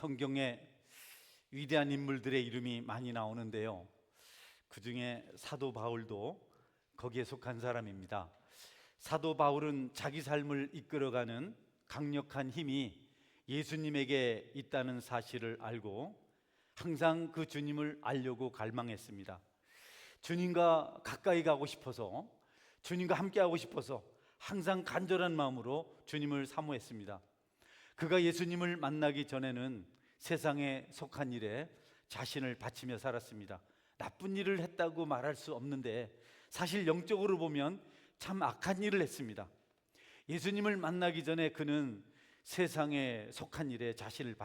성경에 위대한 인물들의 이름이 많이 나오는데요, 그 중에 사도 바울도 거기에 속한 사람입니다. 사도 바울은 자기 삶을 이끌어가는 강력한 힘이 예수님에게 있다는 사실을 알고 항상 그 주님을 알려고 갈망했습니다. 주님과 가까이 가고 싶어서, 주님과 함께하고 싶어서 항상 간절한 마음으로 주님을 사모했습니다. 그가 예수님을 만나기 전에는 세상에 속한 일에 자신을 바치며 살았습니다. 나쁜 일을 했다고 말할 수 없는데 사실 영적으로 보면 참 악한 일을 했습니다. 예수님을 만나기 전에 그는 세상에 속한 일에 자신을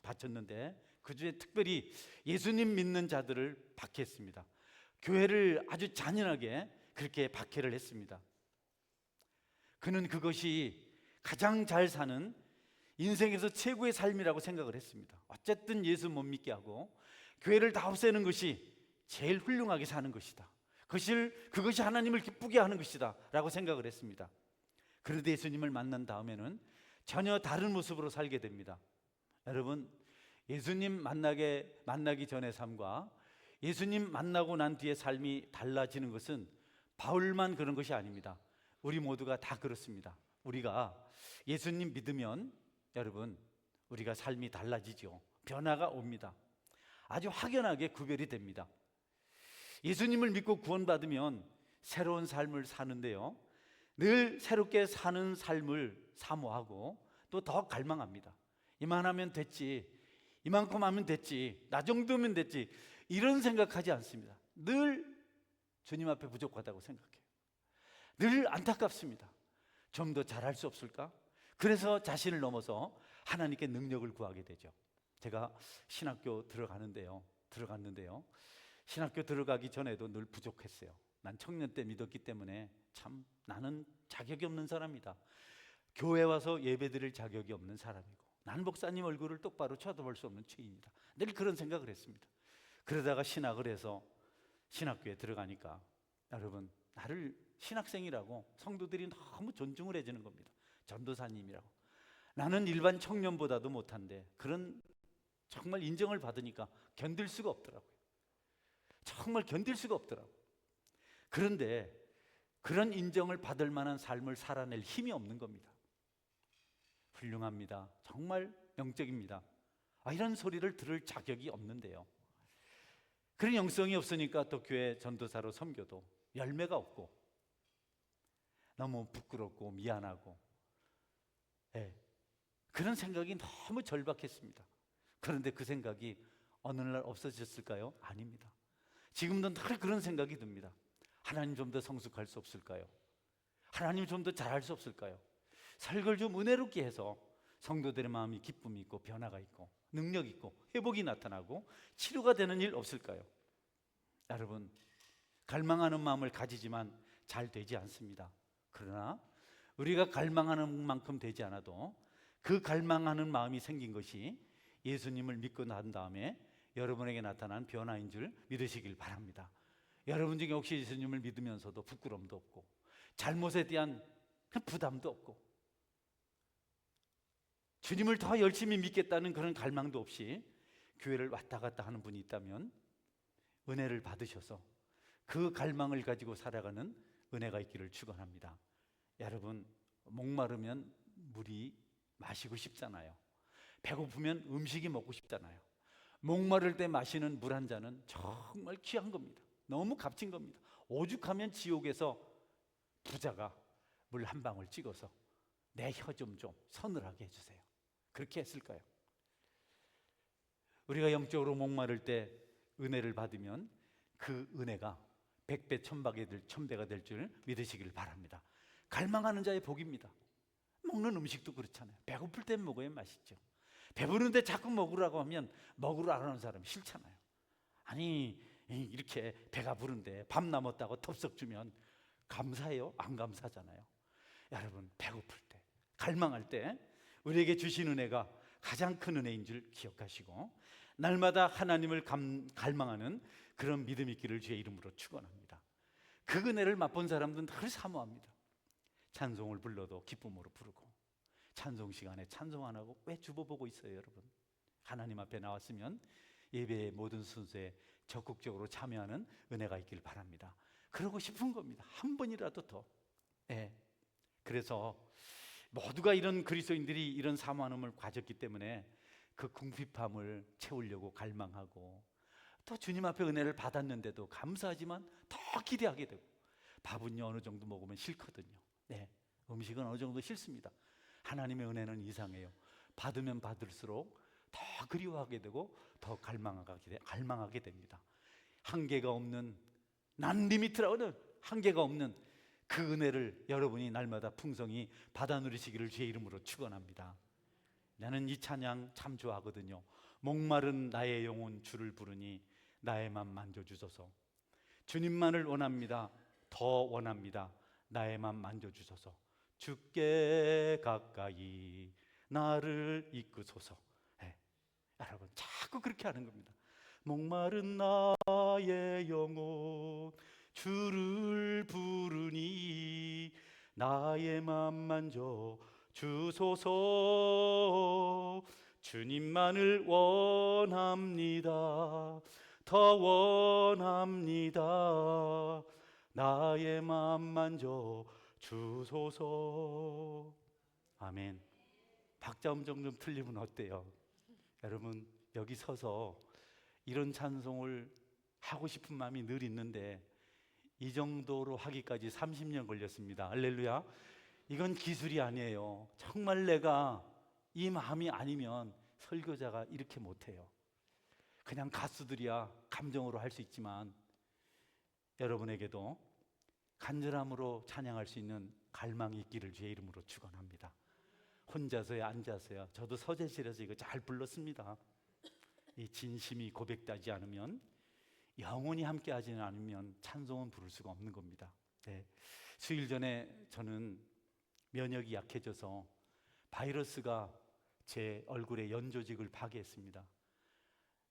바쳤는데 그 중에 특별히 예수님 믿는 자들을 박해했습니다. 교회를 아주 잔인하게 그렇게 박해를 했습니다. 그는 그것이 가장 잘 사는 인생에서 최고의 삶이라고 생각을 했습니다. 어쨌든 예수 못 믿게 하고 교회를 다 없애는 것이 제일 훌륭하게 사는 것이다. 그것이 하나님을 기쁘게 하는 것이다 라고 생각을 했습니다. 그런데 예수님을 만난 다음에는 전혀 다른 모습으로 살게 됩니다. 여러분, 예수님 만나기 전의 삶과 예수님 만나고 난 뒤의 삶이 달라지는 것은 바울만 그런 것이 아닙니다. 우리 모두가 다 그렇습니다. 우리가 예수님 믿으면 여러분, 우리가 삶이 달라지죠. 변화가 옵니다. 아주 확연하게 구별이 됩니다. 예수님을 믿고 구원받으면 새로운 삶을 사는데요, 늘 새롭게 사는 삶을 사모하고 또 더 갈망합니다. 이만하면 됐지, 이만큼 하면 됐지, 나 정도면 됐지, 이런 생각하지 않습니다. 늘 주님 앞에 부족하다고 생각해요. 늘 안타깝습니다. 좀 더 잘할 수 없을까? 그래서 자신을 넘어서 하나님께 능력을 구하게 되죠. 제가 신학교 들어갔는데요, 신학교 들어가기 전에도 늘 부족했어요. 난 청년 때 믿었기 때문에 참 나는 자격이 없는 사람이다. 교회 와서 예배드릴 자격이 없는 사람이고 난 목사님 얼굴을 똑바로 쳐다볼 수 없는 죄인이다. 늘 그런 생각을 했습니다. 그러다가 신학을 해서 신학교에 들어가니까 여러분, 나를 신학생이라고 성도들이 너무 존중을 해주는 겁니다. 전도사님이라고. 나는 일반 청년보다도 못한데 그런 정말 인정을 받으니까 견딜 수가 없더라고요. 정말 견딜 수가 없더라고요. 그런데 그런 인정을 받을 만한 삶을 살아낼 힘이 없는 겁니다. 훌륭합니다. 정말 영적입니다. 이런 소리를 들을 자격이 없는데요, 그런 영성이 없으니까 또 교회 전도사로 섬겨도 열매가 없고 너무 부끄럽고 미안하고, 그런 생각이 너무 절박했습니다. 그런데 그 생각이 어느 날 없어졌을까요? 아닙니다. 지금도 늘 그런 생각이 듭니다. 하나님 좀 더 성숙할 수 없을까요? 하나님 좀 더 잘할 수 없을까요? 설교를 좀 은혜롭게 해서 성도들의 마음이 기쁨이 있고 변화가 있고 능력 있고 회복이 나타나고 치료가 되는 일 없을까요? 여러분, 갈망하는 마음을 가지지만 잘 되지 않습니다. 그러나 우리가 갈망하는 만큼 되지 않아도 그 갈망하는 마음이 생긴 것이 예수님을 믿고 난 다음에 여러분에게 나타난 변화인 줄 믿으시길 바랍니다. 여러분 중에 혹시 예수님을 믿으면서도 부끄러움도 없고 잘못에 대한 부담도 없고 주님을 더 열심히 믿겠다는 그런 갈망도 없이 교회를 왔다 갔다 하는 분이 있다면 은혜를 받으셔서 그 갈망을 가지고 살아가는 은혜가 있기를 축원합니다. 여러분, 목마르면 물이 마시고 싶잖아요. 배고프면 음식이 먹고 싶잖아요. 목마를 때 마시는 물 한 잔은 정말 귀한 겁니다. 너무 값진 겁니다. 오죽하면 지옥에서 부자가 물 한 방울 찍어서 내 혀 좀 서늘하게 해주세요, 그렇게 했을까요? 우리가 영적으로 목마를 때 은혜를 받으면 그 은혜가 100배, 1000배가 될 줄 믿으시길 바랍니다. 갈망하는 자의 복입니다. 먹는 음식도 그렇잖아요. 배고플 땐 먹어야 맛있죠. 배부른데 자꾸 먹으라고 하면 먹으러 안 하는 사람 싫잖아요. 아니, 이렇게 배가 부른데 밥 남았다고 덥석 주면 감사해요? 안 감사하잖아요. 여러분, 배고플 때, 갈망할 때 우리에게 주신 은혜가 가장 큰 은혜인 줄 기억하시고 날마다 하나님을 갈망하는 그런 믿음 있기를 주의 이름으로 축원합니다. 그 은혜를 맛본 사람들은 늘 사모합니다. 찬송을 불러도 기쁨으로 부르고 찬송 시간에 찬송 안 하고 왜 주보 보고 있어요, 여러분? 하나님 앞에 나왔으면 예배의 모든 순서에 적극적으로 참여하는 은혜가 있길 바랍니다. 그러고 싶은 겁니다. 한 번이라도 더. 예. 그래서 모두가 이런 그리스도인들이 이런 사모함을 가졌기 때문에 그 궁핍함을 채우려고 갈망하고, 또 주님 앞에 은혜를 받았는데도 감사하지만 더 기대하게 되고, 밥은요 어느 정도 먹으면 싫거든요. 네, 음식은 어느 정도 싫습니다. 하나님의 은혜는 이상해요. 받으면 받을수록 더 그리워하게 되고 더 갈망하게 됩니다. 한계가 없는, 난 리미트라고는 한계가 없는 그 은혜를 여러분이 날마다 풍성히 받아 누리시기를 주의 이름으로 축원합니다. 나는 이 찬양 참 좋아하거든요. 목마른 나의 영혼 주를 부르니 나의 맘 만져주소서. 주님만을 원합니다. 더 원합니다. 나의 맘 만져주소서. 주께 가까이 나를 이끄소서. 네. 여러분 자꾸 그렇게 하는 겁니다. 목마른 나의 영혼 주를 부르니 나의 맘 만져 주소서. 주님만을 원합니다. 더 원합니다. 나의 맘 만져 주소서. 아멘. 박자 음정 좀 틀리면 어때요? 여러분 여기 서서 이런 찬송을 하고 싶은 마음이 늘 있는데 이 정도로 하기까지 30년 걸렸습니다. 할렐루야. 이건 기술이 아니에요. 정말 내가 이 마음이 아니면 설교자가 이렇게 못해요. 그냥 가수들이야 감정으로 할 수 있지만 여러분에게도 간절함으로 찬양할 수 있는 갈망이 있기를 주의 이름으로 축원합니다. 혼자서야 앉아서야 저도 서재실에서 이거 잘 불렀습니다. 이 진심이 고백되지 않으면, 영혼이 함께 하지는 않으면 찬송은 부를 수가 없는 겁니다. 네. 수일 전에 저는 면역이 약해져서 바이러스가 제 얼굴의 연조직을 파괴했습니다.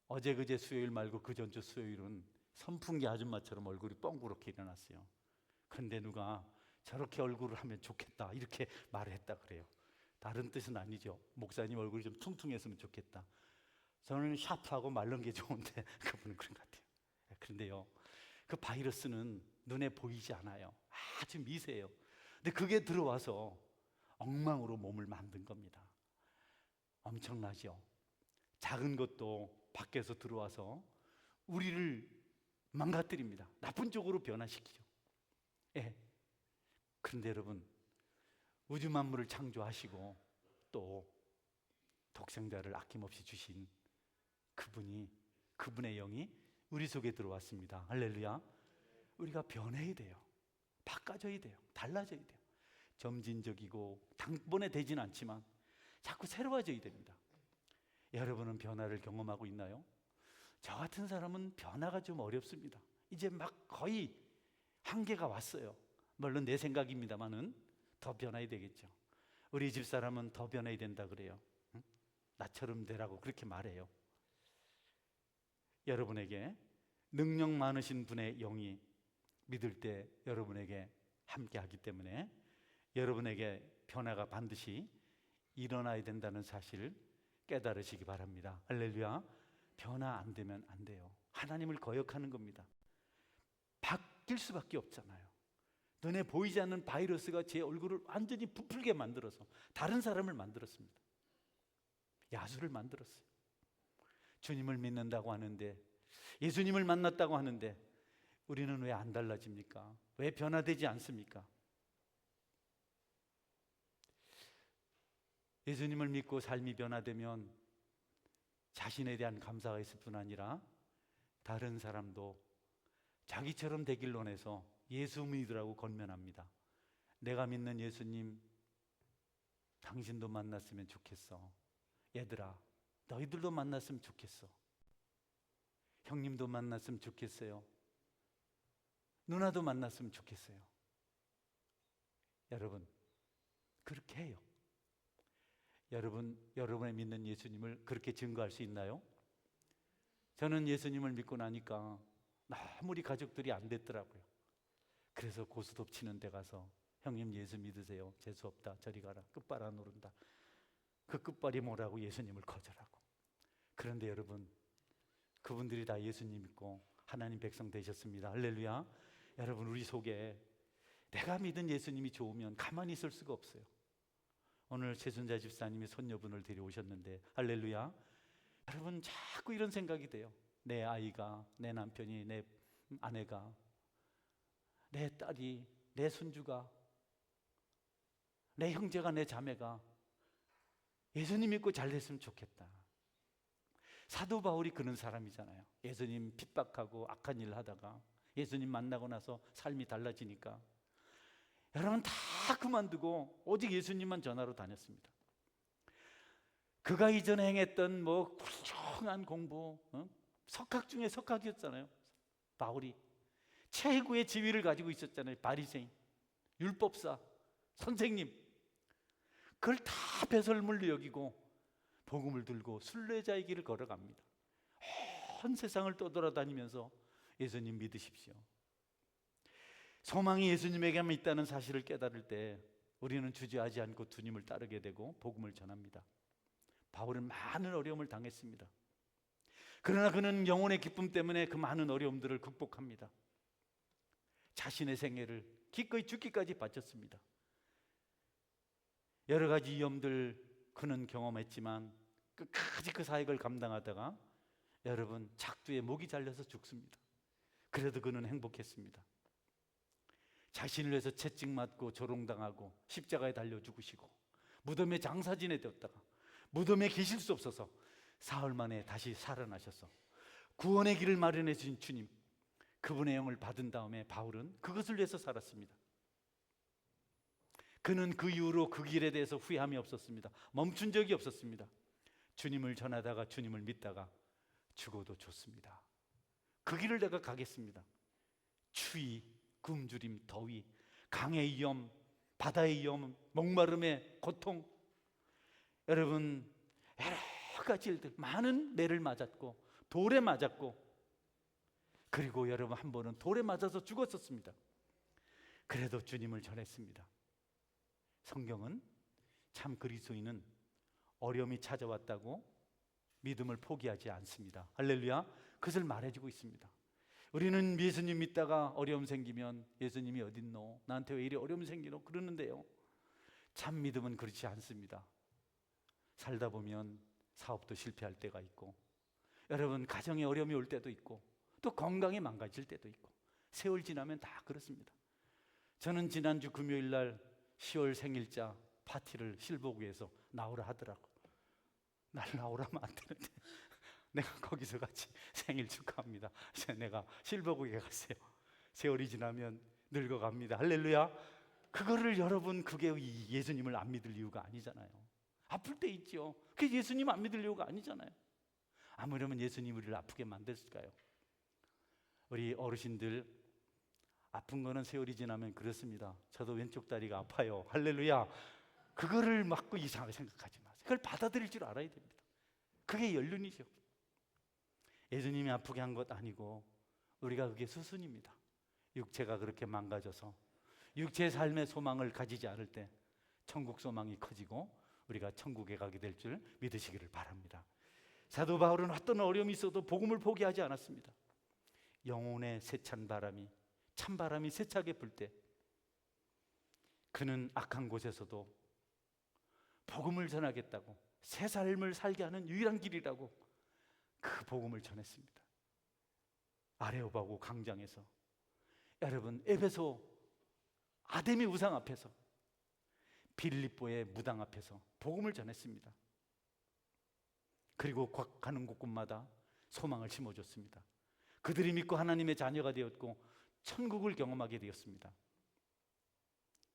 어제 그제 수요일 말고 그 전주 수요일은 선풍기 아줌마처럼 얼굴이 뻥그렇게 일어났어요. 근데 누가 저렇게 얼굴을 하면 좋겠다 이렇게 말을 했다 그래요. 다른 뜻은 아니죠. 목사님 얼굴이 좀 퉁퉁했으면 좋겠다. 저는 샤프하고 마른 게 좋은데 그분은 그런 것 같아요. 그런데요, 그 바이러스는 눈에 보이지 않아요. 아주 미세해요. 근데 그게 들어와서 엉망으로 몸을 만든 겁니다. 엄청나죠? 작은 것도 밖에서 들어와서 우리를 망가뜨립니다. 나쁜 쪽으로 변화시키죠. 예. 그런데 여러분, 우주 만물을 창조하시고 또 독생자를 아낌없이 주신 그분의 영이 우리 속에 들어왔습니다. 할렐루야. 우리가 변해야 돼요. 바꿔져야 돼요. 달라져야 돼요. 점진적이고 단번에 되지는 않지만 자꾸 새로워져야 됩니다. 여러분은 변화를 경험하고 있나요? 저 같은 사람은 변화가 좀 어렵습니다. 이제 막 거의 한계가 왔어요. 물론 내 생각입니다만은 더 변해야 되겠죠. 우리 집사람은 더 변해야 된다 그래요. 응? 나처럼 되라고 그렇게 말해요. 여러분에게 능력 많으신 분의 영이 믿을 때 여러분에게 함께하기 때문에 여러분에게 변화가 반드시 일어나야 된다는 사실을 깨달으시기 바랍니다. 할렐루야. 변화 안 되면 안 돼요. 하나님을 거역하는 겁니다. 바뀔 수밖에 없잖아요. 눈에 보이지 않는 바이러스가 제 얼굴을 완전히 부풀게 만들어서 다른 사람을 만들었습니다. 야수를 만들었어요. 주님을 믿는다고 하는데, 예수님을 만났다고 하는데 우리는 왜 안 달라집니까? 왜 변화되지 않습니까? 예수님을 믿고 삶이 변화되면 자신에 대한 감사가 있을 뿐 아니라 다른 사람도 자기처럼 되길 원해서 예수 믿으라고 권면합니다. 내가 믿는 예수님 당신도 만났으면 좋겠어. 얘들아 너희들도 만났으면 좋겠어. 형님도 만났으면 좋겠어요. 누나도 만났으면 좋겠어요. 여러분 그렇게 해요. 여러분의 믿는 예수님을 그렇게 증거할 수 있나요? 저는 예수님을 믿고 나니까 너무 우리 가족들이 안 됐더라고요. 그래서 고스톱 치는 데 가서 형님 예수 믿으세요. 재수 없다. 저리 가라. 끝발 안 오른다. 그 끝발이 뭐라고? 예수님을 거절하고. 그런데 여러분, 그분들이 다 예수님 믿고 하나님 백성 되셨습니다. 할렐루야. 여러분, 우리 속에 내가 믿은 예수님이 좋으면 가만히 있을 수가 없어요. 오늘 최순자 집사님이 손녀분을 데려오셨는데, 할렐루야. 여러분, 자꾸 이런 생각이 돼요. 내 아이가, 내 남편이, 내 아내가, 내 딸이, 내 손주가, 내 형제가, 내 자매가 예수님 믿고 잘 됐으면 좋겠다. 사도 바울이 그런 사람이잖아요. 예수님 핍박하고 악한 일 하다가 예수님 만나고 나서 삶이 달라지니까 여러분 다 그만두고 오직 예수님만 전하러 다녔습니다. 그가 이전에 행했던 훌륭한 공부, 석학 중에 석학이었잖아요. 바울이 최고의 지위를 가지고 있었잖아요. 바리새인, 율법사, 선생님. 그걸 다 배설물로 여기고 복음을 들고 순례자의 길을 걸어갑니다. 온 세상을 떠돌아다니면서 예수님 믿으십시오. 소망이 예수님에게만 있다는 사실을 깨달을 때 우리는 주저하지 않고 주님을 따르게 되고 복음을 전합니다. 바울은 많은 어려움을 당했습니다. 그러나 그는 영혼의 기쁨 때문에 그 많은 어려움들을 극복합니다. 자신의 생애를 기꺼이 죽기까지 바쳤습니다. 여러 가지 위험들 그는 경험했지만 끝까지 그 사역을 감당하다가 여러분 작두에 목이 잘려서 죽습니다. 그래도 그는 행복했습니다. 자신을 위해서 채찍맞고 조롱당하고 십자가에 달려 죽으시고 무덤에 장사 지내셨다가 무덤에 계실 수 없어서 사흘 만에 다시 살아나셔서 구원의 길을 마련해 주신 주님, 그분의 영을 받은 다음에 바울은 그것을 위해서 살았습니다. 그는 그 이후로 그 길에 대해서 후회함이 없었습니다. 멈춘 적이 없었습니다. 주님을 전하다가 주님을 믿다가 죽어도 좋습니다. 그 길을 내가 가겠습니다. 추위, 굶주림, 더위, 강의 위험, 바다의 위험, 목마름의 고통, 여러분 여러 가지 일들, 많은 매를 맞았고 돌에 맞았고, 그리고 여러분 한 번은 돌에 맞아서 죽었었습니다. 그래도 주님을 전했습니다. 성경은 참 그리스도인은 어려움이 찾아왔다고 믿음을 포기하지 않습니다. 할렐루야. 그것을 말해주고 있습니다. 우리는 예수님 믿다가 어려움 생기면 예수님이 어딨노? 나한테 왜 이리 어려움 생기노? 그러는데요, 참 믿음은 그렇지 않습니다. 살다 보면 사업도 실패할 때가 있고, 여러분 가정에 어려움이 올 때도 있고, 또 건강이 망가질 때도 있고, 세월 지나면 다 그렇습니다. 저는 지난주 금요일 날 10월 생일자 파티를 실버구에서 나오라 하더라고. 날 나오라면 안 되는데 내가 거기서 같이 생일 축하합니다. 내가 실버구에 갔어요. 세월이 지나면 늙어갑니다. 할렐루야. 그거를 여러분, 그게 예수님을 안 믿을 이유가 아니잖아요. 아플 때 있죠. 그게 예수님 안 믿을 이유가 아니잖아요. 아무려면 예수님 우리를 아프게 만들었을까요? 우리 어르신들 아픈 거는 세월이 지나면 그렇습니다. 저도 왼쪽 다리가 아파요. 할렐루야. 그거를 막고 이상하게 생각하지 마세요. 그걸 받아들일 줄 알아야 됩니다. 그게 연륜이죠. 예수님이 아프게 한 것 아니고 우리가 그게 수순입니다. 육체가 그렇게 망가져서 육체의 삶의 소망을 가지지 않을 때 천국 소망이 커지고 우리가 천국에 가게 될 줄 믿으시기를 바랍니다. 사도 바울은 어떤 어려움이 있어도 복음을 포기하지 않았습니다. 영혼의 세찬 바람이, 찬바람이 세차게 불 때 그는 악한 곳에서도 복음을 전하겠다고, 새 삶을 살게 하는 유일한 길이라고 그 복음을 전했습니다. 아레오바고 광장에서, 여러분 에베소 아데미 우상 앞에서, 빌립보의 무당 앞에서 복음을 전했습니다. 그리고 가는 곳곳마다 소망을 심어줬습니다. 그들이 믿고 하나님의 자녀가 되었고 천국을 경험하게 되었습니다.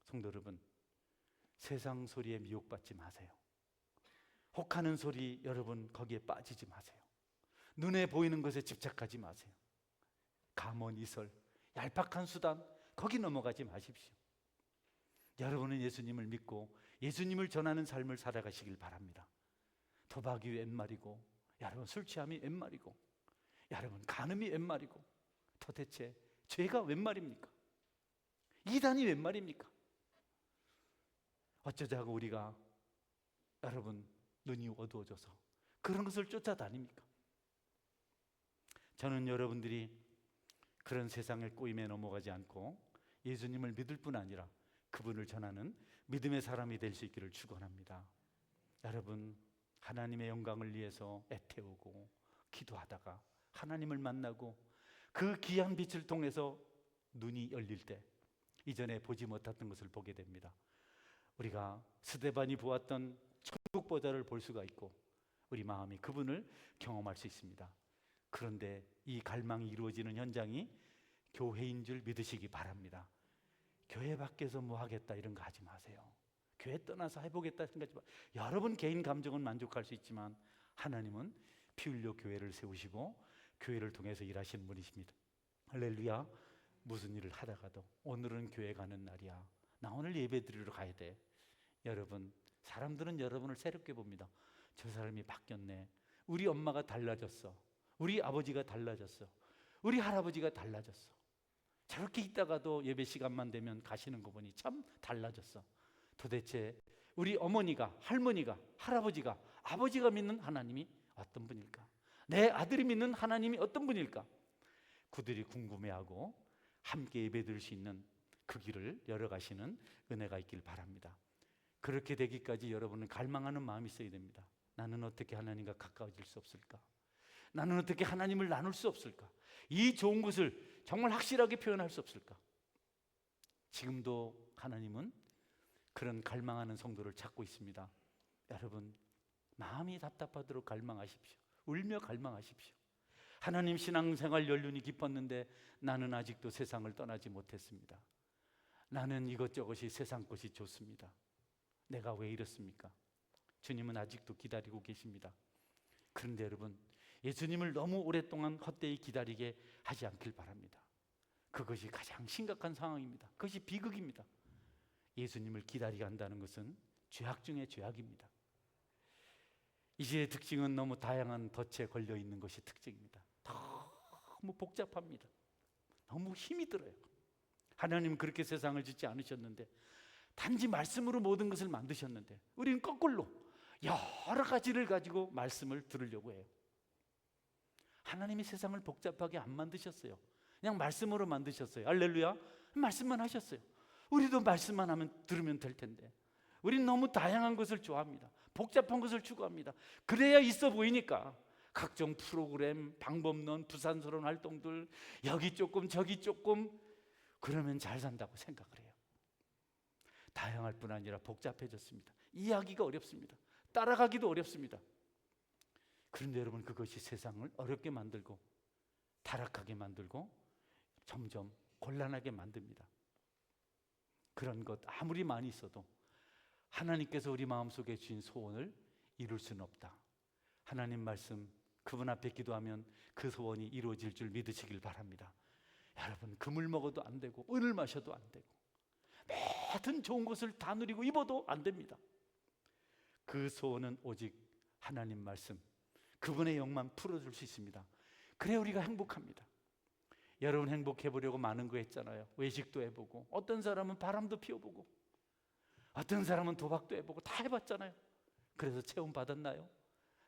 성도 여러분, 세상 소리에 미혹받지 마세요. 혹하는 소리, 여러분 거기에 빠지지 마세요. 눈에 보이는 것에 집착하지 마세요. 감언 이설, 얄팍한 수단, 거기 넘어가지 마십시오. 여러분은 예수님을 믿고 예수님을 전하는 삶을 살아가시길 바랍니다. 도박이 웬 말이고, 여러분 술 취함이 웬 말이고, 여러분 간음이 웬 말이고, 도대체 죄가 웬 말입니까? 이단이 웬 말입니까? 어쩌자고 우리가 여러분 눈이 어두워져서 그런 것을 쫓아다닙니까? 저는 여러분들이 그런 세상의 꼬임에 넘어가지 않고 예수님을 믿을 뿐 아니라 그분을 전하는 믿음의 사람이 될 수 있기를 축원합니다. 여러분, 하나님의 영광을 위해서 애태우고 기도하다가 하나님을 만나고 그 귀한 빛을 통해서 눈이 열릴 때 이전에 보지 못했던 것을 보게 됩니다. 우리가 스데반이 보았던 천국 보좌를 볼 수가 있고 우리 마음이 그분을 경험할 수 있습니다. 그런데 이 갈망이 이루어지는 현장이 교회인 줄 믿으시기 바랍니다. 교회 밖에서 뭐 하겠다 이런 거 하지 마세요. 교회 떠나서 해보겠다 생각하지 마세요. 여러분 개인 감정은 만족할 수 있지만 하나님은 피 흘려 교회를 세우시고 교회를 통해서 일하시는 분이십니다. 할렐루야. 무슨 일을 하다가도 오늘은 교회 가는 날이야, 나 오늘 예배 드리러 가야 돼. 여러분, 사람들은 여러분을 새롭게 봅니다. 저 사람이 바뀌었네. 우리 엄마가 달라졌어. 우리 아버지가 달라졌어. 우리 할아버지가 달라졌어. 저렇게 있다가도 예배 시간만 되면 가시는 거 보니 참 달라졌어. 도대체 우리 어머니가, 할머니가, 할아버지가, 아버지가 믿는 하나님이 어떤 분일까? 내 아들이 믿는 하나님이 어떤 분일까? 그들이 궁금해하고 함께 예배드릴 수 있는 그 길을 열어가시는 은혜가 있길 바랍니다. 그렇게 되기까지 여러분은 갈망하는 마음이 있어야 됩니다. 나는 어떻게 하나님과 가까워질 수 없을까? 나는 어떻게 하나님을 나눌 수 없을까? 이 좋은 것을 정말 확실하게 표현할 수 없을까? 지금도 하나님은 그런 갈망하는 성도를 찾고 있습니다. 여러분, 마음이 답답하도록 갈망하십시오. 울며 갈망하십시오. 하나님, 신앙생활 연륜이 깊었는데 나는 아직도 세상을 떠나지 못했습니다. 나는 이것저것이 세상 것이 좋습니다. 내가 왜 이렇습니까? 주님은 아직도 기다리고 계십니다. 그런데 여러분, 예수님을 너무 오랫동안 헛되이 기다리게 하지 않길 바랍니다. 그것이 가장 심각한 상황입니다. 그것이 비극입니다. 예수님을 기다리게 한다는 것은 죄악 중에 죄악입니다. 이 시대의 특징은 너무 다양한 덫에 걸려 있는 것이 특징입니다. 너무 복잡합니다. 너무 힘이 들어요. 하나님은 그렇게 세상을 짓지 않으셨는데, 단지 말씀으로 모든 것을 만드셨는데 우리는 거꾸로 여러 가지를 가지고 말씀을 들으려고 해요. 하나님이 세상을 복잡하게 안 만드셨어요. 그냥 말씀으로 만드셨어요. 할렐루야. 말씀만 하셨어요. 우리도 말씀만 하면 들으면 될 텐데 우리는 너무 다양한 것을 좋아합니다. 복잡한 것을 추구합니다. 그래야 있어 보이니까 각종 프로그램, 방법론, 부산스러운 활동들, 여기 조금 저기 조금, 그러면 잘 산다고 생각을 해요. 다양할 뿐 아니라 복잡해졌습니다. 이해하기가 어렵습니다. 따라가기도 어렵습니다. 그런데 여러분, 그것이 세상을 어렵게 만들고 타락하게 만들고 점점 곤란하게 만듭니다. 그런 것 아무리 많이 있어도 하나님께서 우리 마음속에 주신 소원을 이룰 수는 없다. 하나님 말씀, 그분 앞에 기도하면 그 소원이 이루어질 줄 믿으시길 바랍니다. 여러분, 금을 먹어도 안 되고 은을 마셔도 안 되고 모든 좋은 것을 다 누리고 입어도 안 됩니다. 그 소원은 오직 하나님 말씀, 그분의 영만 풀어줄 수 있습니다. 그래 우리가 행복합니다. 여러분, 행복해 보려고 많은 거 했잖아요. 외식도 해보고, 어떤 사람은 바람도 피워보고, 어떤 사람은 도박도 해보고, 다 해봤잖아요. 그래서 체험 받았나요?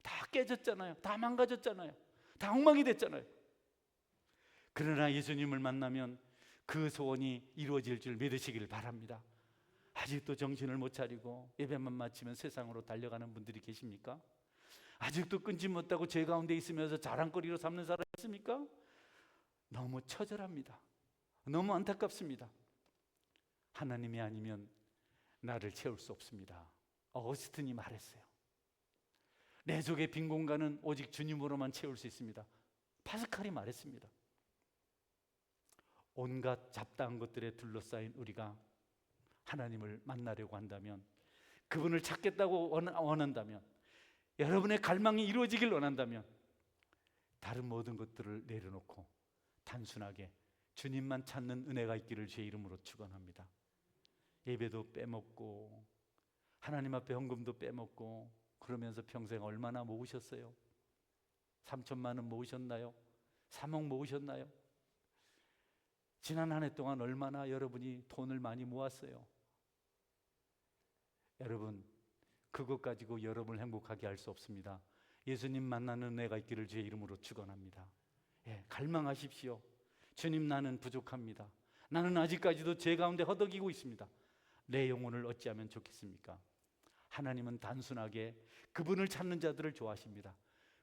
다 깨졌잖아요. 다 망가졌잖아요. 다 엉망이 됐잖아요. 그러나 예수님을 만나면 그 소원이 이루어질 줄 믿으시길 바랍니다. 아직도 정신을 못 차리고 예배만 마치면 세상으로 달려가는 분들이 계십니까? 아직도 끊지 못하고 죄 가운데 있으면서 자랑거리로 삼는 사람이 있습니까? 너무 처절합니다. 너무 안타깝습니다. 하나님이 아니면 나를 채울 수 없습니다. 어거스틴이 말했어요. 내 속의 빈 공간은 오직 주님으로만 채울 수 있습니다. 파스칼이 말했습니다. 온갖 잡다한 것들에 둘러싸인 우리가 하나님을 만나려고 한다면, 그분을 찾겠다고 원한다면, 여러분의 갈망이 이루어지길 원한다면 다른 모든 것들을 내려놓고 단순하게 주님만 찾는 은혜가 있기를 주의 이름으로 축원합니다. 예배도 빼먹고 하나님 앞에 헌금도 빼먹고 그러면서 평생 얼마나 모으셨어요? 3천만 원 모으셨나요? 3억 모으셨나요? 지난 한 해 동안 얼마나 여러분이 돈을 많이 모았어요? 여러분, 그것 가지고 여러분을 행복하게 할 수 없습니다. 예수님 만나는 은혜가 있기를 주의 이름으로 축원합니다. 예, 갈망하십시오. 주님, 나는 부족합니다. 나는 아직까지도 죄 가운데 허덕이고 있습니다. 내 영혼을 어찌하면 좋겠습니까? 하나님은 단순하게 그분을 찾는 자들을 좋아하십니다.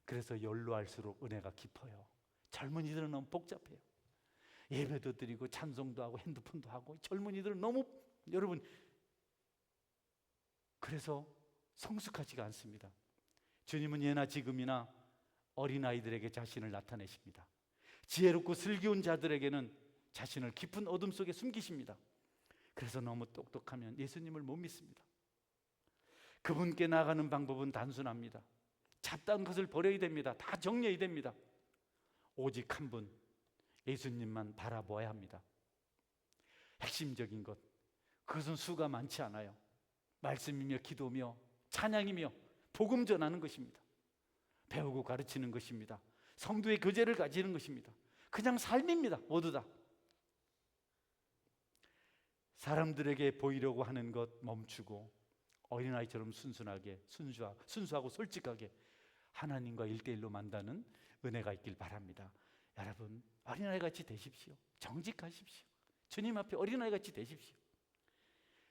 그래서 연로할수록 은혜가 깊어요. 젊은이들은 너무 복잡해요. 예배도 드리고 찬송도 하고 핸드폰도 하고, 젊은이들은 너무, 여러분, 그래서 성숙하지가 않습니다. 주님은 예나 지금이나 어린아이들에게 자신을 나타내십니다. 지혜롭고 슬기운 자들에게는 자신을 깊은 어둠 속에 숨기십니다. 그래서 너무 똑똑하면 예수님을 못 믿습니다. 그분께 나가는 방법은 단순합니다. 잡다한 것을 버려야 됩니다. 다 정리해야 됩니다. 오직 한 분, 예수님만 바라보아야 합니다. 핵심적인 것, 그것은 수가 많지 않아요. 말씀이며 기도며 찬양이며 복음 전하는 것입니다. 배우고 가르치는 것입니다. 성도의 교제를 가지는 것입니다. 그냥 삶입니다. 모두 다. 사람들에게 보이려고 하는 것 멈추고 어린아이처럼 순수하고 솔직하게 하나님과 1대1로 만나는 은혜가 있길 바랍니다. 여러분, 어린아이같이 되십시오. 정직하십시오. 주님 앞에 어린아이같이 되십시오.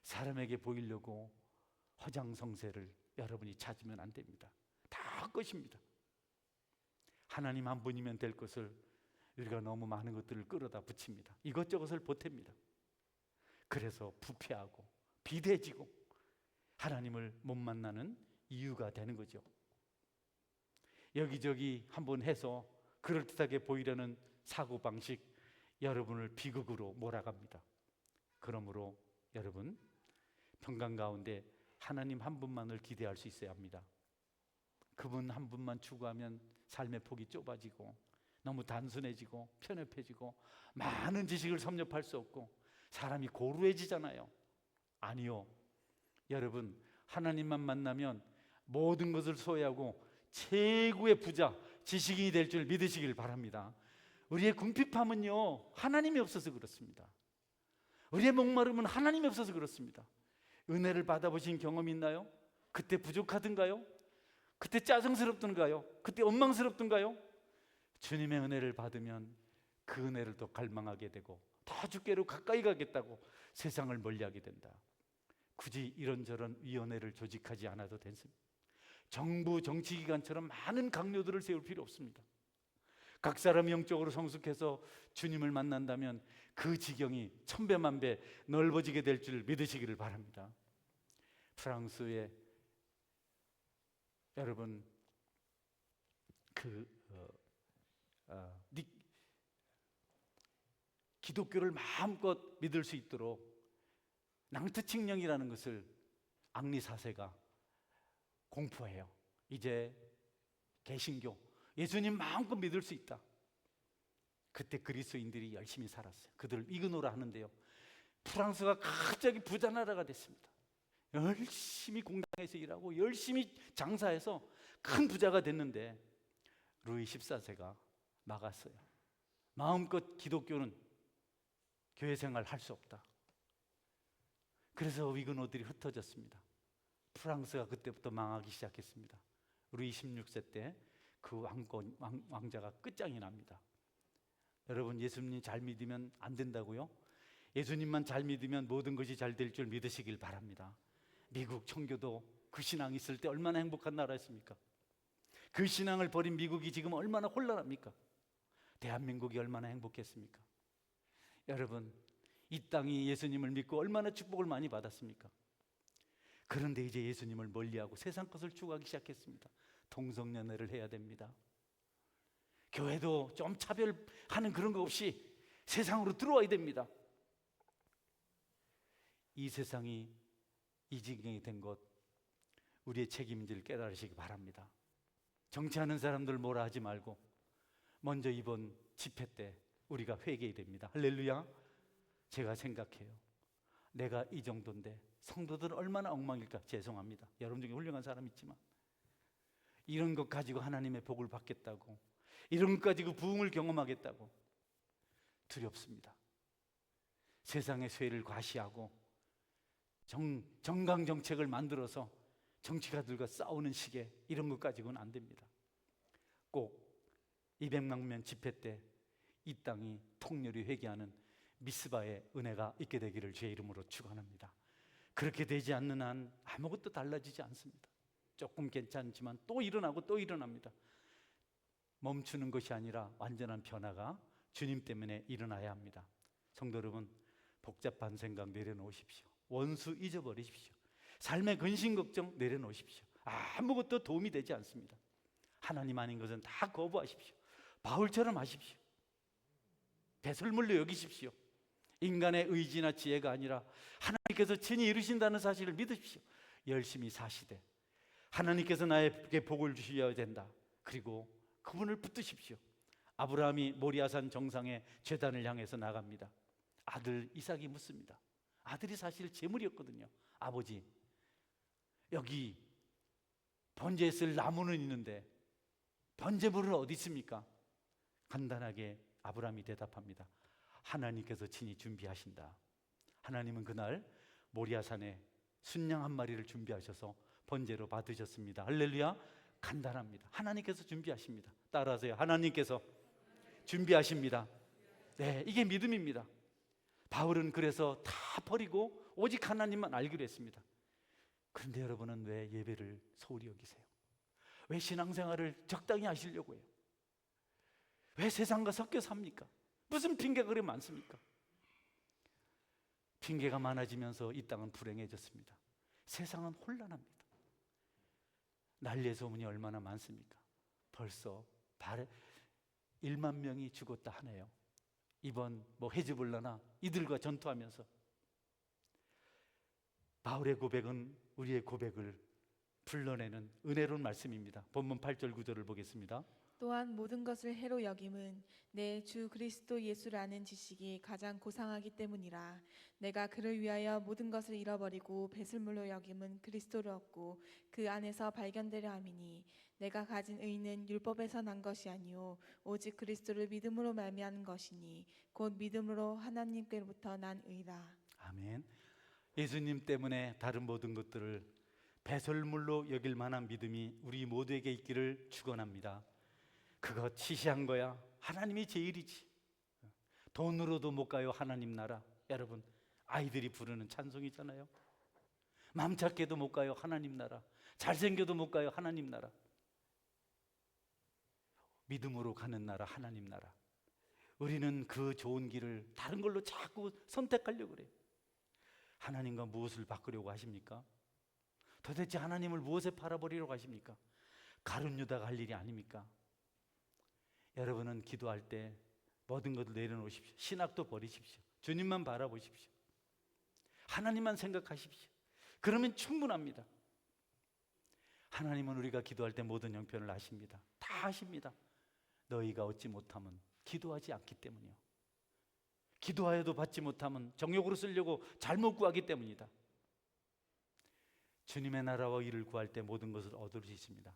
사람에게 보이려고 허장성세를 여러분이 찾으면 안 됩니다. 다 것입니다. 하나님 한 분이면 될 것을 우리가 너무 많은 것들을 끌어다 붙입니다. 이것저것을 보탭니다. 그래서 부패하고 비대해지고 하나님을 못 만나는 이유가 되는 거죠. 여기저기 한번 해서 그럴듯하게 보이려는 사고방식, 여러분을 비극으로 몰아갑니다. 그러므로 여러분, 평강 가운데 하나님 한 분만을 기대할 수 있어야 합니다. 그분 한 분만 추구하면 삶의 폭이 좁아지고 너무 단순해지고 편협해지고 많은 지식을 섭렵할 수 없고 사람이 고루해지잖아요. 아니요, 여러분, 하나님만 만나면 모든 것을 소유하고 최고의 부자, 지식인이 될 줄 믿으시길 바랍니다. 우리의 궁핍함은요, 하나님이 없어서 그렇습니다. 우리의 목마름은 하나님이 없어서 그렇습니다. 은혜를 받아보신 경험이 있나요? 그때 부족하던가요? 그때 짜증스럽던가요? 그때 원망스럽던가요? 주님의 은혜를 받으면 그 은혜를 더 갈망하게 되고 더 주께로 가까이 가겠다고 세상을 멀리하게 된다. 굳이 이런저런 위원회를 조직하지 않아도 됐습니다. 정부 정치기관처럼 많은 강요들을 세울 필요 없습니다. 각 사람이 영적으로 성숙해서 주님을 만난다면 그 지경이 천배만배 넓어지게 될 줄 믿으시기를 바랍니다. 프랑스의 여러분 기독교를 마음껏 믿을 수 있도록 낭트칭령이라는 것을 앙리 4세가 공포해요. 이제 개신교, 예수님 마음껏 믿을 수 있다. 그때 그리스도인들이 열심히 살았어요. 그들을 이그노라 하는데요, 프랑스가 갑자기 부자 나라가 됐습니다. 열심히 공장에서 일하고 열심히 장사해서 큰 부자가 됐는데 루이 14세가 막았어요. 마음껏 기독교는 교회 생활 할 수 없다. 그래서 위그노들이 흩어졌습니다. 프랑스가 그때부터 망하기 시작했습니다. 루이 16세 때 그 왕자가 끝장이 납니다. 여러분, 예수님 잘 믿으면 안 된다고요? 예수님만 잘 믿으면 모든 것이 잘 될 줄 믿으시길 바랍니다. 미국 청교도 그 신앙이 있을 때 얼마나 행복한 나라였습니까? 그 신앙을 버린 미국이 지금 얼마나 혼란합니까? 대한민국이 얼마나 행복했습니까? 여러분, 이 땅이 예수님을 믿고 얼마나 축복을 많이 받았습니까? 그런데 이제 예수님을 멀리하고 세상 것을 추구하기 시작했습니다. 동성연애를 해야 됩니다. 교회도 좀 차별하는 그런 거 없이 세상으로 들어와야 됩니다. 이 세상이 이 지경이 된 것, 우리의 책임인지를 깨달으시기 바랍니다. 정치하는 사람들 뭐라 하지 말고 먼저 이번 집회 때 우리가 회개해야 됩니다. 할렐루야. 제가 생각해요, 내가 이 정도인데 성도들은 얼마나 엉망일까. 죄송합니다. 여러분 중에 훌륭한 사람 있지만 이런 것 가지고 하나님의 복을 받겠다고, 이런 것 가지고 부흥을 경험하겠다고 두렵습니다. 세상의 쇠를 과시하고 정강정책을 만들어서 정치가들과 싸우는 식의 이런 것 가지고는 안 됩니다. 꼭 200만 명 집회 때 이 땅이 통렬히 회개하는 미스바의 은혜가 있게 되기를 주의 이름으로 축원합니다. 그렇게 되지 않는 한 아무것도 달라지지 않습니다. 조금 괜찮지만 또 일어나고 또 일어납니다. 멈추는 것이 아니라 완전한 변화가 주님 때문에 일어나야 합니다. 성도 여러분, 복잡한 생각 내려놓으십시오. 원수 잊어버리십시오. 삶의 근심 걱정 내려놓으십시오. 아무것도 도움이 되지 않습니다. 하나님 아닌 것은 다 거부하십시오. 바울처럼 하십시오. 배설물로 여기십시오. 인간의 의지나 지혜가 아니라 하나님께서 친히 이루신다는 사실을 믿으십시오. 열심히 사시되 하나님께서 나에게 복을 주셔야 된다. 그리고 그분을 붙드십시오. 아브라함이 모리아산 정상에 제단을 향해서 나갑니다. 아들 이삭이 묻습니다. 아들이 사실 재물이었거든요. 아버지, 여기 번제에 쓸 나무는 있는데 번제물은 어디 있습니까? 간단하게 아브라함이 대답합니다. 하나님께서 친히 준비하신다. 하나님은 그날 모리아산에 순양 한 마리를 준비하셔서 번제로 받으셨습니다. 할렐루야. 간단합니다. 하나님께서 준비하십니다. 따라하세요. 하나님께서 준비하십니다. 네, 이게 믿음입니다. 바울은 그래서 다 버리고 오직 하나님만 알기로 했습니다. 그런데 여러분은 왜 예배를 소홀히 여기세요? 왜 신앙생활을 적당히 하시려고 해요? 왜 세상과 섞여 삽니까? 무슨 핑계가 그리 많습니까? 핑계가 많아지면서 이 땅은 불행해졌습니다. 세상은 혼란합니다. 난리의 소문이 얼마나 많습니까? 벌써 1만 명이 죽었다 하네요. 이번 헤즈볼라나 이들과 전투하면서. 바울의 고백은 우리의 고백을 불러내는 은혜로운 말씀입니다. 본문 8절 9절을 보겠습니다. 또한 모든 것을 해로 여김은 내 주 그리스도 예수라는 지식이 가장 고상하기 때문이라. 내가 그를 위하여 모든 것을 잃어버리고 배설물로 여김은 그리스도를 얻고 그 안에서 발견되려 함이니 내가 가진 의는 율법에서 난 것이 아니요 오직 그리스도를 믿음으로 말미암은 것이니 곧 믿음으로 하나님께로부터 난 의라. 아멘. 예수님 때문에 다른 모든 것들을 배설물로 여길 만한 믿음이 우리 모두에게 있기를 축원합니다. 그거 시시한 거야. 하나님이 제일이지. 돈으로도 못 가요 하나님 나라. 여러분, 아이들이 부르는 찬송이잖아요. 맘 찾게도 못 가요 하나님 나라. 잘생겨도 못 가요 하나님 나라. 믿음으로 가는 나라 하나님 나라. 우리는 그 좋은 길을 다른 걸로 자꾸 선택하려고 그래요. 하나님과 무엇을 바꾸려고 하십니까? 도대체 하나님을 무엇에 팔아버리려고 하십니까? 가룟 유다가 할 일이 아닙니까? 여러분은 기도할 때 모든 것을 내려놓으십시오. 신학도 버리십시오. 주님만 바라보십시오. 하나님만 생각하십시오. 그러면 충분합니다. 하나님은 우리가 기도할 때 모든 형편을 아십니다. 다 아십니다. 너희가 얻지 못하면 기도하지 않기 때문이요. 기도하여도 받지 못하면 정욕으로 쓰려고 잘못 구하기 때문이다. 주님의 나라와 일을 구할 때 모든 것을 얻을 수 있습니다.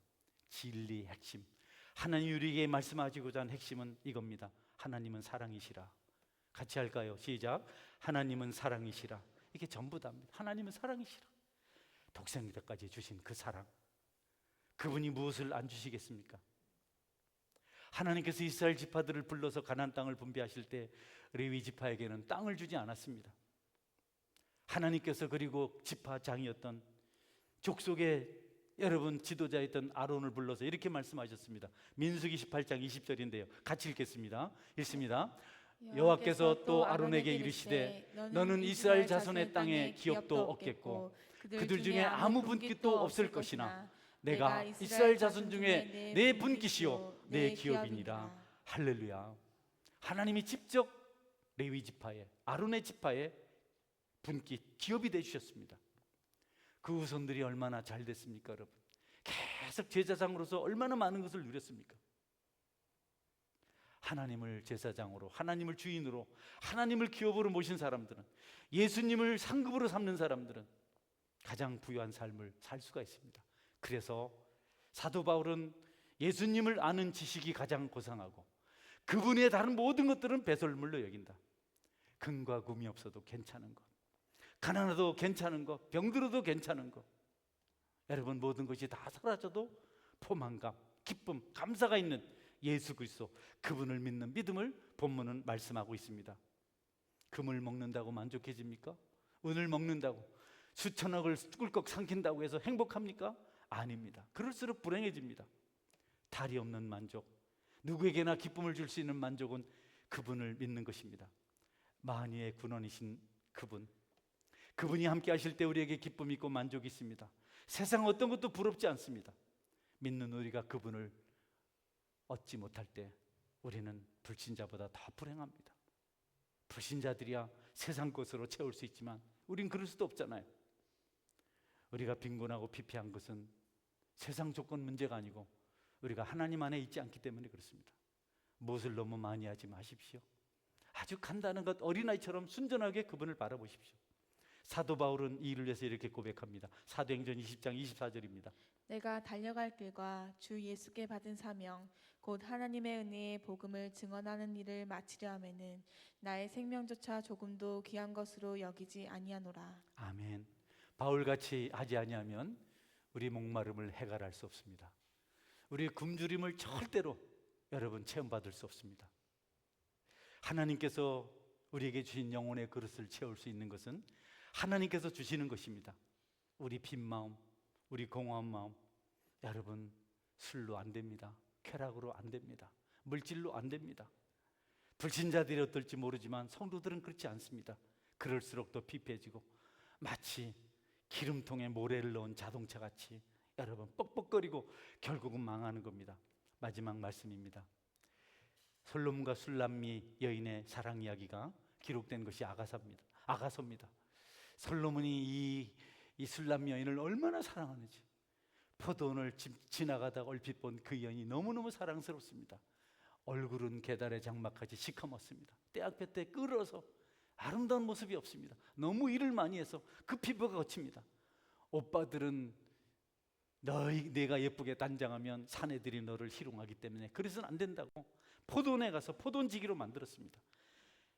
진리의 핵심, 하나님 우리에게 말씀하시고자 하는 핵심은 이겁니다. 하나님은 사랑이시라. 같이 할까요? 시작. 하나님은 사랑이시라. 이게 전부 다입니다. 하나님은 사랑이시라. 독생자까지 주신 그 사랑, 그분이 무엇을 안 주시겠습니까? 하나님께서 이스라엘 지파들을 불러서 가나안 땅을 분배하실 때 레위 지파에게는 땅을 주지 않았습니다. 하나님께서 그리고 지파장이었던 족속의 여러분 지도자였던 아론을 불러서 이렇게 말씀하셨습니다. 민수기 18장 20절인데요. 같이 읽겠습니다. 읽습니다. 여호와께서 또 아론에게 이르시되 너는 이스라엘 자손의 땅에 기업도 얻겠고 그들 중에 아무 분깃도 없을 것이나 내가 이스라엘 자손 중에 내 분깃이요 내 기업이니라. 할렐루야. 하나님이 직접 레위 지파에, 아론의 지파에 분깃, 기업이 되주셨습니다. 그 후손들이 얼마나 잘 됐습니까, 여러분? 계속 제사장으로서 얼마나 많은 것을 누렸습니까? 하나님을 제사장으로, 하나님을 주인으로, 하나님을 기업으로 모신 사람들은, 예수님을 상급으로 삼는 사람들은 가장 부유한 삶을 살 수가 있습니다. 그래서 사도 바울은 예수님을 아는 지식이 가장 고상하고 그분의 다른 모든 것들은 배설물로 여긴다. 금과 금이 없어도 괜찮은 것, 가난해도 괜찮은 것, 병들어도 괜찮은 것, 여러분 모든 것이 다 사라져도 포만감, 기쁨, 감사가 있는 예수 그리스도, 그분을 믿는 믿음을 본문은 말씀하고 있습니다. 금을 먹는다고 만족해집니까? 은을 먹는다고, 수천억을 꿀꺽 삼킨다고 해서 행복합니까? 아닙니다. 그럴수록 불행해집니다. 달이 없는 만족, 누구에게나 기쁨을 줄 수 있는 만족은 그분을 믿는 것입니다. 만유의 근원이신 그분이 함께 하실 때 우리에게 기쁨이 있고 만족이 있습니다. 세상 어떤 것도 부럽지 않습니다. 믿는 우리가 그분을 얻지 못할 때 우리는 불신자보다 더 불행합니다. 불신자들이야 세상 것으로 채울 수 있지만 우린 그럴 수도 없잖아요. 우리가 빈곤하고 피폐한 것은 세상 조건 문제가 아니고 우리가 하나님 안에 있지 않기 때문에 그렇습니다. 무엇을 너무 많이 하지 마십시오. 아주 간단한 것, 어린아이처럼 순전하게 그분을 바라보십시오. 사도 바울은 이 일을 위해서 이렇게 고백합니다. 사도행전 20장 24절입니다. 내가 달려갈 길과 주 예수께 받은 사명 곧 하나님의 은혜의 복음을 증언하는 일을 마치려 하면은 나의 생명조차 조금도 귀한 것으로 여기지 아니하노라. 아멘. 바울같이 하지 아니하면 우리 목마름을 해결할 수 없습니다. 우리 굶주림을 절대로 여러분 체험받을 수 없습니다. 하나님께서 우리에게 주신 영혼의 그릇을 채울 수 있는 것은 하나님께서 주시는 것입니다. 우리 빈 마음, 우리 공허한 마음, 여러분 술로 안 됩니다. 쾌락으로 안 됩니다. 물질로 안 됩니다. 불신자들이 어떨지 모르지만 성도들은 그렇지 않습니다. 그럴수록 더 피폐해지고 마치 기름통에 모래를 넣은 자동차같이 여러분 뻑뻑거리고 결국은 망하는 겁니다. 마지막 말씀입니다. 솔로몬과 술람미 여인의 사랑 이야기가 기록된 것이 아가서입니다. 솔로몬이 이 술람미 여인을 얼마나 사랑하는지, 포도원을 지나가다가 얼핏 본 그 여인이 너무너무 사랑스럽습니다. 얼굴은 계달의 장막같이 시커멓습니다. 때학볕에 끓어서 아름다운 모습이 없습니다. 너무 일을 많이 해서 그 피부가 거칩니다. 오빠들은 내가 예쁘게 단장하면 사내들이 너를 희롱하기 때문에 그래서는 안 된다고 포도원에 가서 포도원지기로 만들었습니다.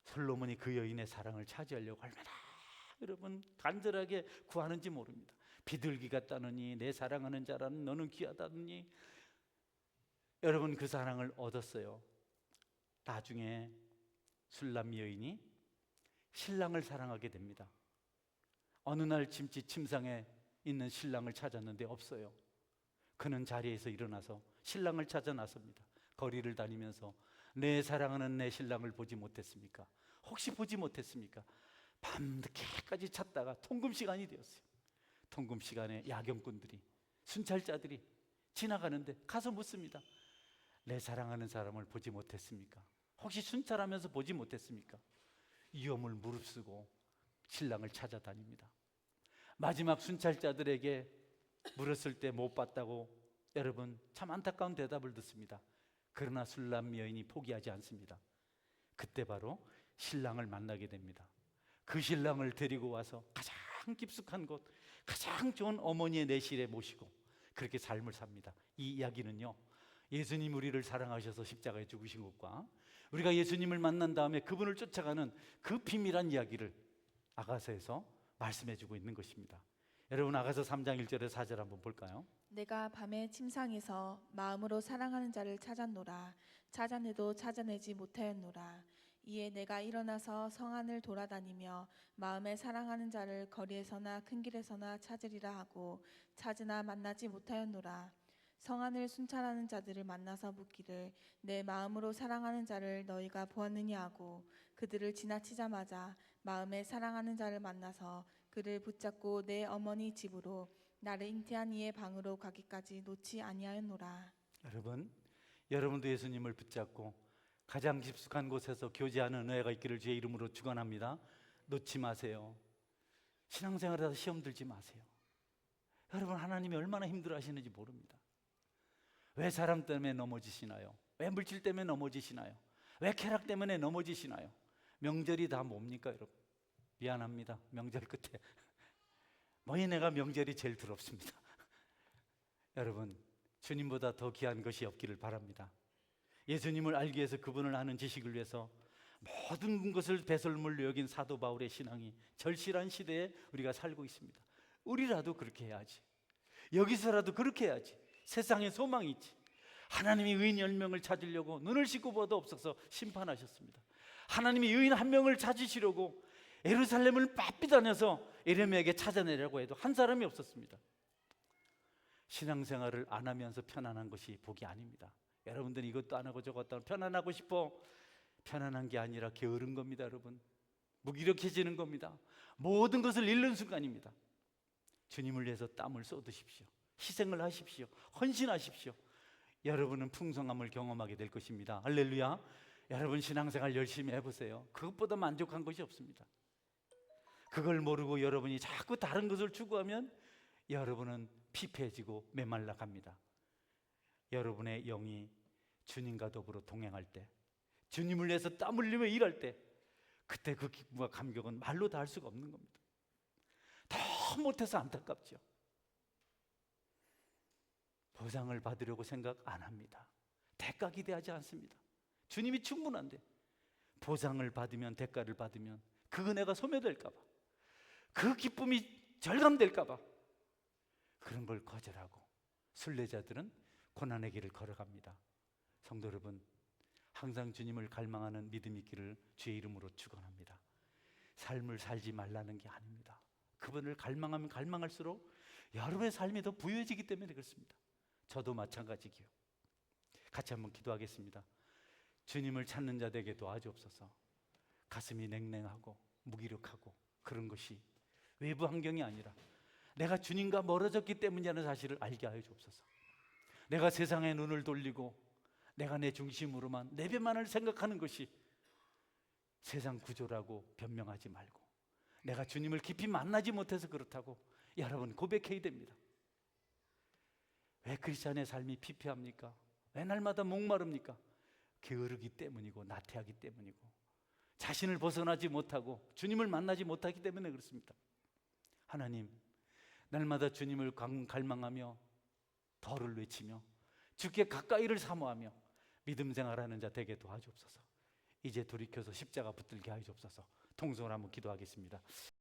솔로몬이 그 여인의 사랑을 차지하려고 얼마나 여러분 간절하게 구하는지 모릅니다. 비둘기 같다느니 내 사랑하는 자라는 너는 귀하다느니. 여러분 그 사랑을 얻었어요. 나중에 술람 여인이 신랑을 사랑하게 됩니다. 어느 날 침상에 있는 신랑을 찾았는데 없어요. 그는 자리에서 일어나서 신랑을 찾아 나섭니다. 거리를 다니면서 내 사랑하는 내 신랑을 보지 못했습니까? 혹시 보지 못했습니까? 밤늦게까지 찾다가 통금 시간이 되었어요. 통금 시간에 야경꾼들이, 순찰자들이 지나가는데 가서 묻습니다. 내 사랑하는 사람을 보지 못했습니까? 혹시 순찰하면서 보지 못했습니까? 위험을 무릅쓰고 신랑을 찾아다닙니다. 마지막 순찰자들에게 물었을 때 못 봤다고 여러분 참 안타까운 대답을 듣습니다. 그러나 술람 여인이 포기하지 않습니다. 그때 바로 신랑을 만나게 됩니다. 그 신랑을 데리고 와서 가장 깊숙한 곳, 가장 좋은 어머니의 내실에 모시고 그렇게 삶을 삽니다. 이 이야기는요, 예수님 우리를 사랑하셔서 십자가에 죽으신 것과 우리가 예수님을 만난 다음에 그분을 쫓아가는 그 비밀한 이야기를 아가서에서 말씀해주고 있는 것입니다. 여러분 아가서 3장 1절에 4절 한번 볼까요? 내가 밤에 침상에서 마음으로 사랑하는 자를 찾았노라. 찾아내도 찾아내지 못하였노라. 이에 내가 일어나서 성 안을 돌아다니며 마음에 사랑하는 자를 거리에서나 큰 길에서나 찾으리라 하고 찾으나 만나지 못하였노라. 성 안을 순찰하는 자들을 만나서 묻기를 내 마음으로 사랑하는 자를 너희가 보았느냐 하고 그들을 지나치자마자 마음에 사랑하는 자를 만나서 그를 붙잡고 내 어머니 집으로 나를 잉태한 이의 방으로 가기까지 놓지 아니하였노라. 여러분도 예수님을 붙잡고 가장 깊숙한 곳에서 교제하는 은혜가 있기를 주의 이름으로 축원합니다. 놓지 마세요. 신앙생활에서 시험 들지 마세요. 여러분 하나님이 얼마나 힘들어하시는지 모릅니다. 왜 사람 때문에 넘어지시나요? 왜 물질 때문에 넘어지시나요? 왜 쾌락 때문에 넘어지시나요? 명절이 다 뭡니까 여러분? 미안합니다. 명절 끝에 뭐이 내가 명절이 제일 두렵습니다. 여러분 주님보다 더 귀한 것이 없기를 바랍니다. 예수님을 알기 위해서 그분을 아는 지식을 위해서 모든 것을 배설물로 여긴 사도 바울의 신앙이 절실한 시대에 우리가 살고 있습니다. 우리라도 그렇게 해야지. 여기서라도 그렇게 해야지. 세상에 소망이 있지. 하나님이 의인 10명을 찾으려고 눈을 씻고 봐도 없어서 심판하셨습니다. 하나님이 의인 1명을 찾으시려고 예루살렘을 바삐 다녀서 예레미야에게 찾아내려고 해도 한 사람이 없었습니다. 신앙생활을 안 하면서 편안한 것이 복이 아닙니다. 여러분들은 이것도 안 하고 저것도 안 하고 편안하고 싶어. 편안한 게 아니라 게으른 겁니다. 여러분, 무기력해지는 겁니다. 모든 것을 잃는 순간입니다. 주님을 위해서 땀을 쏟으십시오. 희생을 하십시오. 헌신하십시오. 여러분은 풍성함을 경험하게 될 것입니다. 할렐루야. 여러분 신앙생활 열심히 해보세요. 그것보다 만족한 것이 없습니다. 그걸 모르고 여러분이 자꾸 다른 것을 추구하면 여러분은 피폐해지고 메말라 갑니다. 여러분의 영이 주님과 더불어 동행할 때, 주님을 위해서 땀 흘리며 일할 때, 그때 그 기쁨과 감격은 말로 다 할 수가 없는 겁니다. 더 못해서 안타깝죠. 보상을 받으려고 생각 안 합니다. 대가 기대하지 않습니다. 주님이 충분한데 보상을 받으면, 대가를 받으면 그 은혜가 소멸될까 봐, 그 기쁨이 절감될까 봐 그런 걸 거절하고 순례자들은 고난의 길을 걸어갑니다. 성도 여러분, 항상 주님을 갈망하는 믿음 있기를 주의 이름으로 축원합니다. 삶을 살지 말라는 게 아닙니다. 그분을 갈망하면 갈망할수록 여러분의 삶이 더 부유해지기 때문에 그렇습니다. 저도 마찬가지고요. 같이 한번 기도하겠습니다. 주님을 찾는 자 되게 도와주옵소서. 가슴이 냉랭하고 무기력하고 그런 것이 외부 환경이 아니라 내가 주님과 멀어졌기 때문이라는 사실을 알게 하여 주옵소서. 내가 세상에 눈을 돌리고 내가 내 중심으로만, 내 배만을 생각하는 것이 세상 구조라고 변명하지 말고, 내가 주님을 깊이 만나지 못해서 그렇다고 여러분 고백해야 됩니다. 왜 크리스찬의 삶이 피폐합니까? 왜 날마다 목마릅니까? 게으르기 때문이고 나태하기 때문이고 자신을 벗어나지 못하고 주님을 만나지 못하기 때문에 그렇습니다. 하나님, 날마다 주님을 갈망하며 더를 외치며 주께 가까이를 사모하며 믿음 생활하는 자 되게 도와주옵소서. 이제 돌이켜서 십자가 붙들게 하여 주옵소서. 통성을 한번 기도하겠습니다.